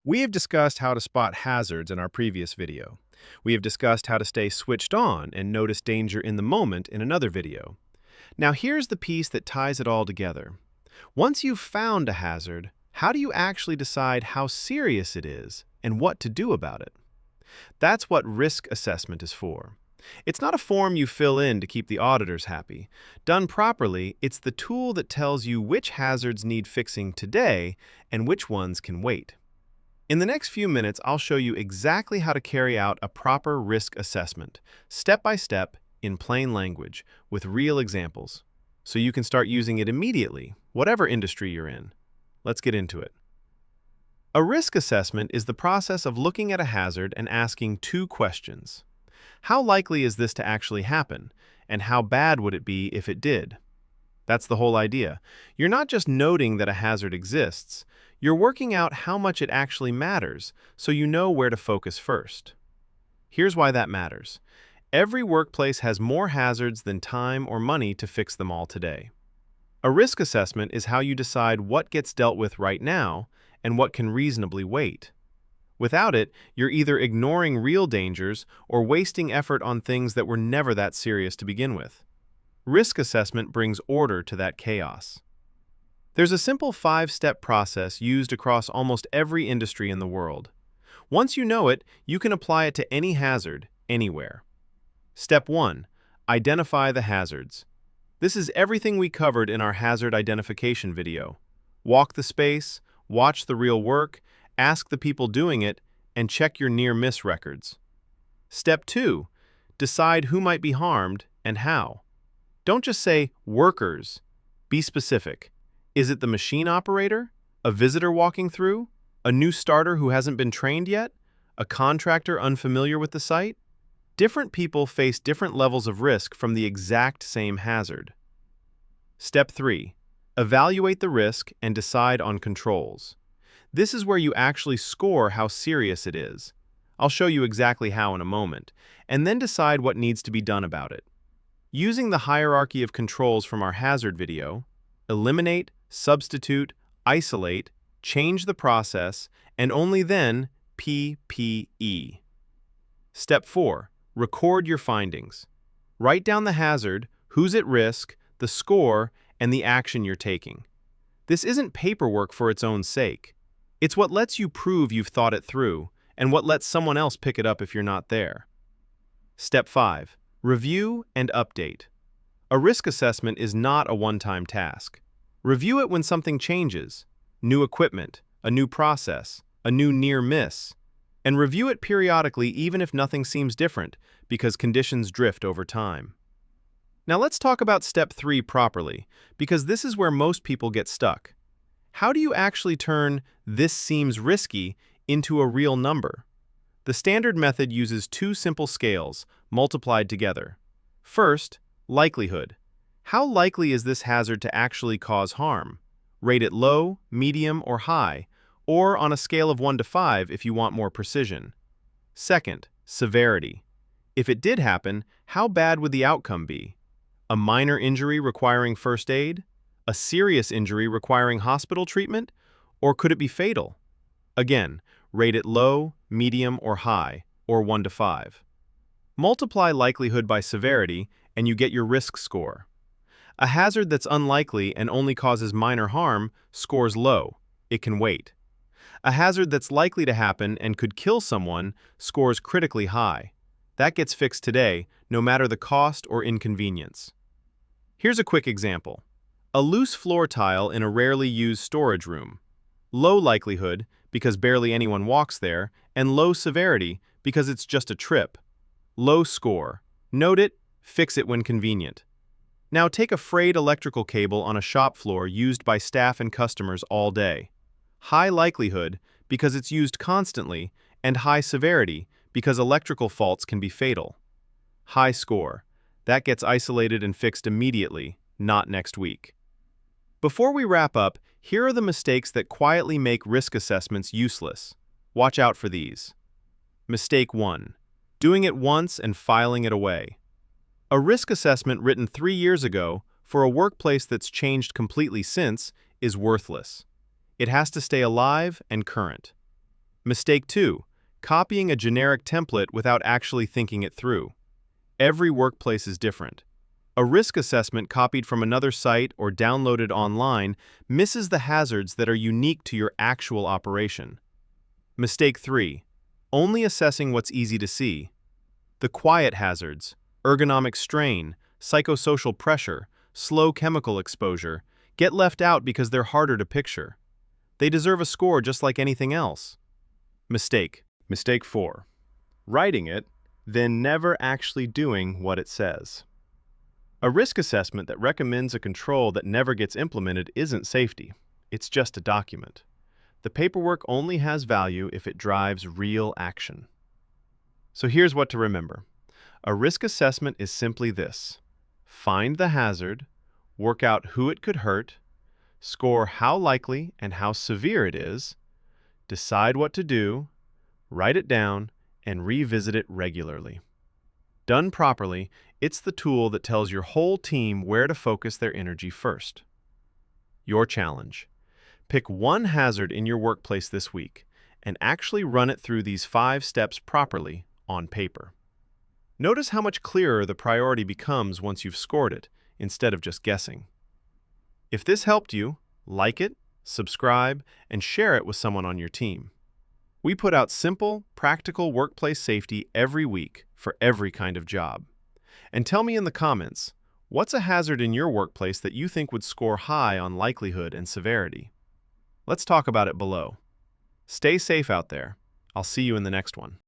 We have discussed how to spot hazards in our previous video. We have discussed how to stay switched on and notice danger in the moment in another video. Now here's the piece that ties it all together. Once you've found a hazard, how do you actually decide how serious it is and what to do about it? That's what risk assessment is for. It's not a form you fill in to keep the auditors happy. Done properly, it's the tool that tells you which hazards need fixing today and which ones can wait. In the next few minutes, I'll show you exactly how to carry out a proper risk assessment, step by step, in plain language, with real examples, so you can start using it immediately, whatever industry you're in. Let's get into it. A risk assessment is the process of looking at a hazard and asking two questions. How likely is this to actually happen, and how bad would it be if it did? That's the whole idea. You're not just noting that a hazard exists, you're working out how much it actually matters so you know where to focus first. Here's why that matters. Every workplace has more hazards than time or money to fix them all today. A risk assessment is how you decide what gets dealt with right now and what can reasonably wait. Without it, you're either ignoring real dangers or wasting effort on things that were never that serious to begin with. Risk assessment brings order to that chaos. There's a simple 5-step process used across almost every industry in the world. Once you know it, you can apply it to any hazard, anywhere. Step 1. Identify the hazards. This is everything we covered in our hazard identification video. Walk the space, watch the real work, ask the people doing it, and check your near-miss records. Step 2. Decide who might be harmed and how. Don't just say, workers. Be specific. Is it the machine operator? A visitor walking through? A new starter who hasn't been trained yet? A contractor unfamiliar with the site? Different people face different levels of risk from the exact same hazard. Step 3. Evaluate the risk and decide on controls. This is where you actually score how serious it is. I'll show you exactly how in a moment, and then decide what needs to be done about it. Using the hierarchy of controls from our hazard video, eliminate, substitute, isolate, change the process, and only then PPE. Step 4. Record your findings. Write down the hazard, who's at risk, the score, and the action you're taking. This isn't paperwork for its own sake. It's what lets you prove you've thought it through, and what lets someone else pick it up if you're not there. Step 5. Review and update. A risk assessment is not a one-time task. Review it when something changes, new equipment, a new process, a new near miss, and review it periodically even if nothing seems different, because conditions drift over time. Now let's talk about step 3 properly, because this is where most people get stuck. How do you actually turn "this seems risky" into a real number? The standard method uses two simple scales, multiplied together. First, likelihood. How likely is this hazard to actually cause harm? Rate it low, medium, or high, or on a scale of 1 to 5 if you want more precision. Second, severity. If it did happen, how bad would the outcome be? A minor injury requiring first aid? A serious injury requiring hospital treatment? Or could it be fatal? Again, rate it low, medium, or high, or 1 to 5. Multiply likelihood by severity, and you get your risk score. A hazard that's unlikely and only causes minor harm scores low. It can wait. A hazard that's likely to happen and could kill someone scores critically high. That gets fixed today, no matter the cost or inconvenience. Here's a quick example. A loose floor tile in a rarely used storage room. Low likelihood, because barely anyone walks there, and low severity, because it's just a trip. Low score. Note it, fix it when convenient. Now take a frayed electrical cable on a shop floor used by staff and customers all day. High likelihood, because it's used constantly, and high severity, because electrical faults can be fatal. High score. That gets isolated and fixed immediately, not next week. Before we wrap up, here are the mistakes that quietly make risk assessments useless. Watch out for these. Mistake 1. Doing it once and filing it away. A risk assessment written 3 years ago for a workplace that's changed completely since is worthless. It has to stay alive and current. Mistake 2. Copying a generic template without actually thinking it through. Every workplace is different. A risk assessment copied from another site or downloaded online misses the hazards that are unique to your actual operation. Mistake 3. Only assessing what's easy to see. The quiet hazards, ergonomic strain, psychosocial pressure, slow chemical exposure, get left out because they're harder to picture. They deserve a score just like anything else. Mistake 4. Writing it, then never actually doing what it says. A risk assessment that recommends a control that never gets implemented isn't safety. It's just a document. The paperwork only has value if it drives real action. So here's what to remember. A risk assessment is simply this: find the hazard, work out who it could hurt, score how likely and how severe it is, decide what to do, write it down, and revisit it regularly. Done properly, it's the tool that tells your whole team where to focus their energy first. Your challenge: pick one hazard in your workplace this week and actually run it through these 5 steps properly on paper. Notice how much clearer the priority becomes once you've scored it, instead of just guessing. If this helped you, like it, subscribe, and share it with someone on your team. We put out simple, practical workplace safety every week for every kind of job. And tell me in the comments, what's a hazard in your workplace that you think would score high on likelihood and severity? Let's talk about it below. Stay safe out there. I'll see you in the next one.